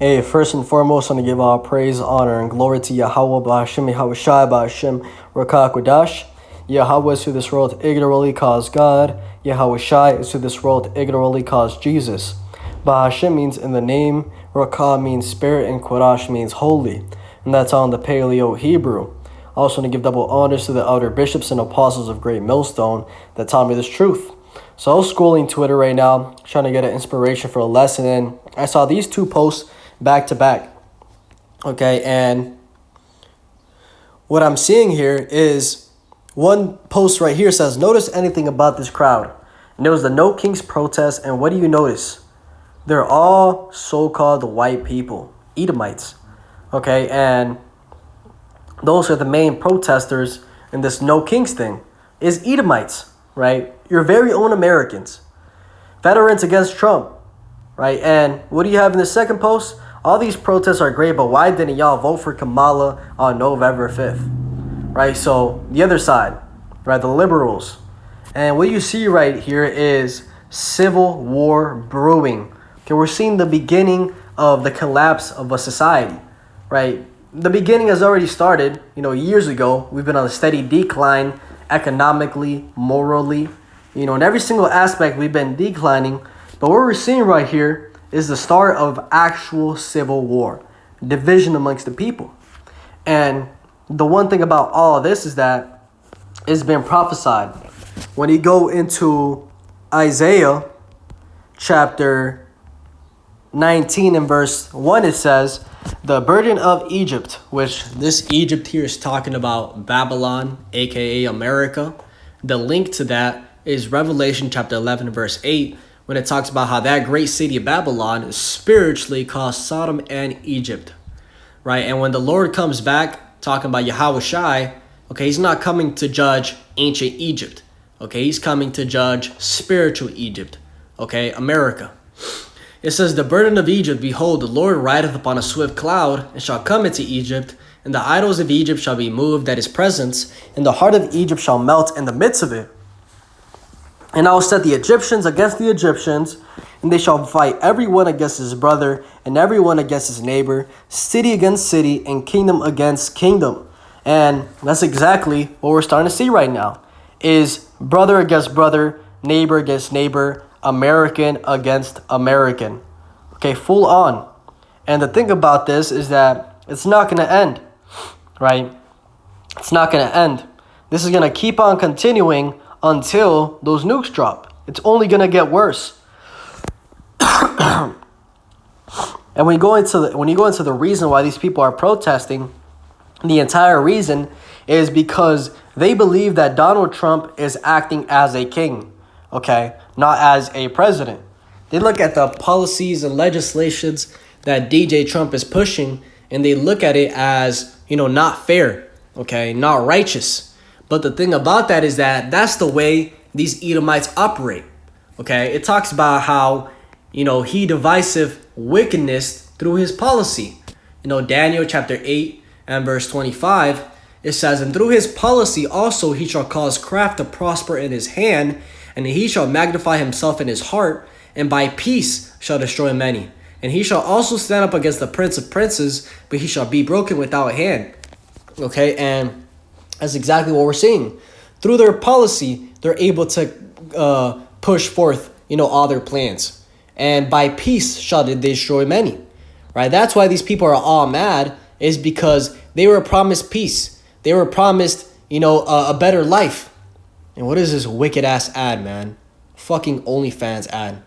Hey, first and foremost, I want to give all praise, honor, and glory to Yahweh, Ba'ashem, Yahweh Shai, Ba'ashem, Rakah, Kodash. Yahweh is who this world ignorantly calls God. Yahweh Shai is who this world ignorantly calls Jesus. Ba'ashem means in the name, Rakah means spirit, and Kodash means holy. And that's all in the Paleo Hebrew. I also want to give double honors to the elder bishops and apostles of Great Millstone that taught me this truth. So I was scrolling Twitter right now, trying to get an inspiration for a lesson, and I saw these two posts back to back. Okay, and what I'm seeing here is one post right here says, notice anything about this crowd. And it was the No Kings protest, and what do you notice? They're all so-called white people, Edomites. Okay, and those are the main protesters in this No Kings thing, is Edomites, right? Your very own Americans. Veterans against Trump, right? And what do you have in the second post? All these protests are great, but why didn't y'all vote for Kamala on November 5th? Right? So the other side, right? The liberals. And what you see right here is civil war brewing. Okay, we're seeing the beginning of the collapse of a society, right? The beginning has already started, years ago. We've been on a steady decline economically, morally, in every single aspect we've been declining. But what we're seeing right here is the start of actual civil war, division amongst the people. And the one thing about all of this is that it's been prophesied. When you go into Isaiah chapter 19 and verse 1, it says, the burden of Egypt, which this Egypt here is talking about Babylon, aka America. The link to that is Revelation chapter 11 verse 8, when it talks about how that great city of Babylon spiritually caused Sodom and Egypt, right? And when the Lord comes back, talking about Yahweh Shai, okay, he's not coming to judge ancient Egypt, okay? He's coming to judge spiritual Egypt, okay? America. It says, the burden of Egypt, behold, the Lord rideth upon a swift cloud, and shall come into Egypt, and the idols of Egypt shall be moved at his presence, and the heart of Egypt shall melt in the midst of it. And I will set the Egyptians against the Egyptians, and they shall fight every one against his brother, and every one against his neighbor, city against city, and kingdom against kingdom. And that's exactly what we're starting to see right now, is brother against brother, neighbor against neighbor, American against American. Okay, full on. And the thing about this is that it's not going to end, right? It's not going to end. This is going to keep on continuing until those nukes drop. It's only going to get worse. And when you go into the reason why these people are protesting, the entire reason is because they believe that Donald Trump is acting as a king, okay, not as a president. They look at the policies and legislations that DJ Trump is pushing, and they look at it as, not fair, okay, not righteous. But the thing about that is that that's the way these Edomites operate, okay? It talks about how, he divisive wickedness through his policy. Daniel chapter 8 and verse 25, it says, and through his policy also he shall cause craft to prosper in his hand, and he shall magnify himself in his heart, and by peace shall destroy many. And he shall also stand up against the prince of princes, but he shall be broken without hand. Okay, and that's exactly what we're seeing. Through their policy, they're able to push forth, all their plans. And by peace shall they destroy many. Right? That's why these people are all mad, is because they were promised peace. They were promised, a better life. And what is this wicked ass ad, man? Fucking OnlyFans ad.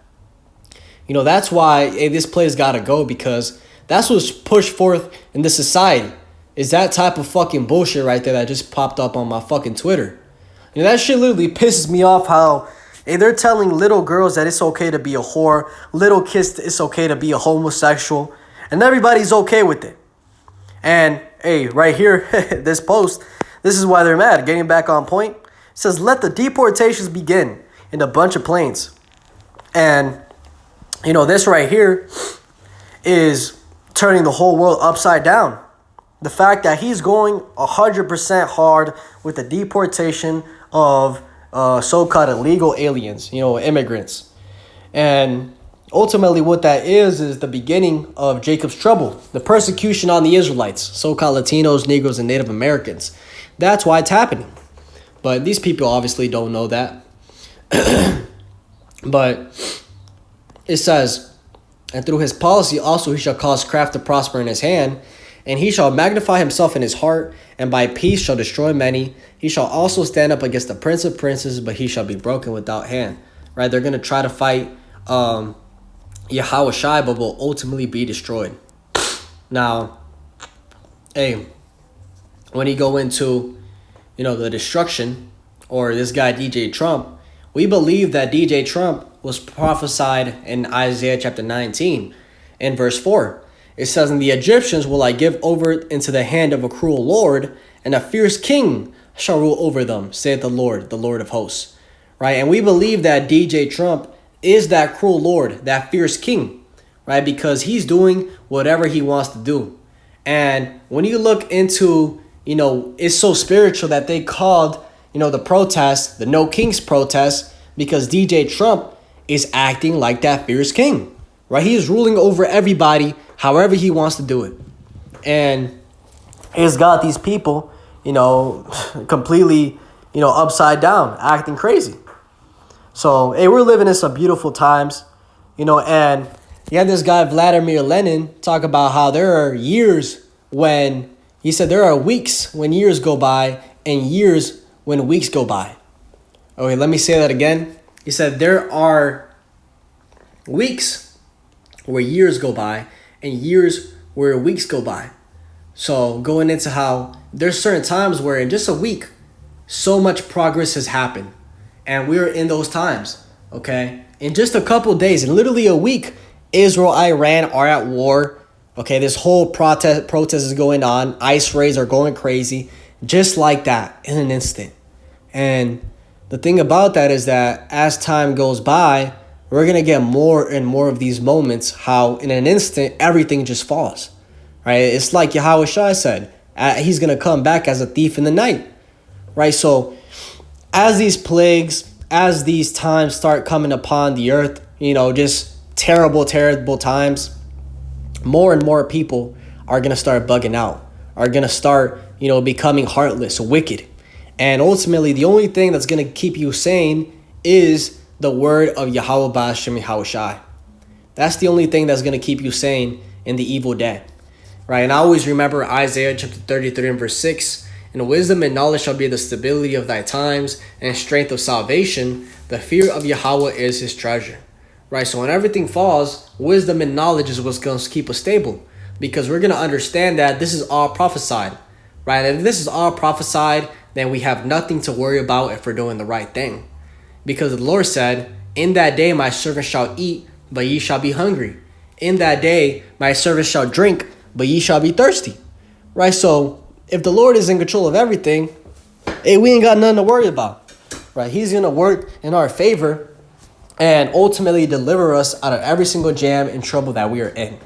That's why this play's gotta go, because that's what's pushed forth in this society. Is that type of fucking bullshit right there that just popped up on my fucking Twitter. That shit literally pisses me off how they're telling little girls that it's okay to be a whore, little kids it's okay to be a homosexual, and everybody's okay with it. And, right here, this post, this is why they're mad. Getting back on point, it says, let the deportations begin in a bunch of planes. And, this right here is turning the whole world upside down. The fact that he's going 100% hard with the deportation of so-called illegal aliens, immigrants. And ultimately what that is the beginning of Jacob's trouble, the persecution on the Israelites, so-called Latinos, Negroes, and Native Americans. That's why it's happening. But these people obviously don't know that. But it says, and through his policy also he shall cause craft to prosper in his hand, and he shall magnify himself in his heart, and by peace shall destroy many. He shall also stand up against the prince of princes, but he shall be broken without hand. Right? They're going to try to fight Yahawashi, but will ultimately be destroyed. Now, hey, when you go into, the destruction, or this guy DJ Trump, we believe that DJ Trump was prophesied in Isaiah chapter 19 in verse 4. It says, "And the Egyptians will I give over into the hand of a cruel lord, and a fierce king shall rule over them, saith the Lord of hosts." Right? And we believe that DJ Trump is that cruel lord, that fierce king, right? Because he's doing whatever he wants to do. And when you look into, it's so spiritual that they called, the protest, the No Kings protest, because DJ Trump is acting like that fierce king, right? He is ruling over everybody however he wants to do it. And he's got these people, completely, upside down, acting crazy. So, hey, we're living in some beautiful times, and you had this guy, Vladimir Lenin, talk about how there are years when, he said there are weeks when years go by and years when weeks go by. Okay, let me say that again. He said there are weeks where years go by and years where weeks go by. So going into how there's certain times where in just a week, so much progress has happened. And we're in those times, okay? In just a couple days, in literally a week, Israel, Iran are at war. Okay, this whole protest is going on. ICE raids are going crazy. Just like that, in an instant. And the thing about that is that as time goes by, we're going to get more and more of these moments how in an instant, everything just falls. Right? It's like Yahawashi said, he's going to come back as a thief in the night. Right? So as these plagues, as these times start coming upon the earth, just terrible, terrible times, more and more people are going to start bugging out, are going to start, becoming heartless, wicked. And ultimately, the only thing that's going to keep you sane is the word of Yahweh Ba'ashem Yahawashi. That's the only thing that's going to keep you sane in the evil day. Right? And I always remember Isaiah chapter 33 and verse 6. "And wisdom and knowledge shall be the stability of thy times, and strength of salvation. The fear of Yahweh is his treasure." Right? So when everything falls, wisdom and knowledge is what's going to keep us stable. Because we're going to understand that this is all prophesied. Right? And if this is all prophesied, then we have nothing to worry about if we're doing the right thing. Because the Lord said, "In that day my servant shall eat, but ye shall be hungry. In that day my servant shall drink, but ye shall be thirsty." Right? So if the Lord is in control of everything, hey, we ain't got nothing to worry about. Right? He's going to work in our favor and ultimately deliver us out of every single jam and trouble that we are in.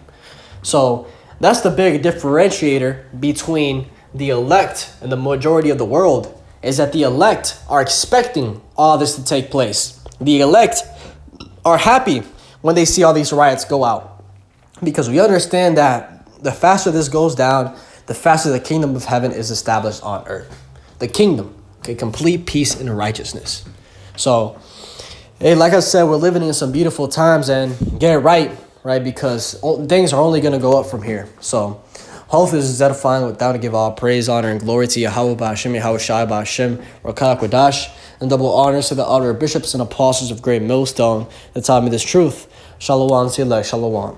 So that's the big differentiator between the elect and the majority of the world, is that the elect are expecting all this to take place. The elect are happy when they see all these riots go out, because we understand that the faster this goes down, the faster the kingdom of heaven is established on earth. The kingdom, okay, complete peace and righteousness. So, hey, like I said, we're living in some beautiful times, and get it right, because things are only going to go up from here. So, hopefully this is edifying. Without to give all praise, honor, and glory to Yahweh Ba'ashem, Yahawashi Ba'ashem, Rakah Kodash, and double honors to the elder bishops and apostles of Great Millstone that taught me this truth. Shalom, Shalom.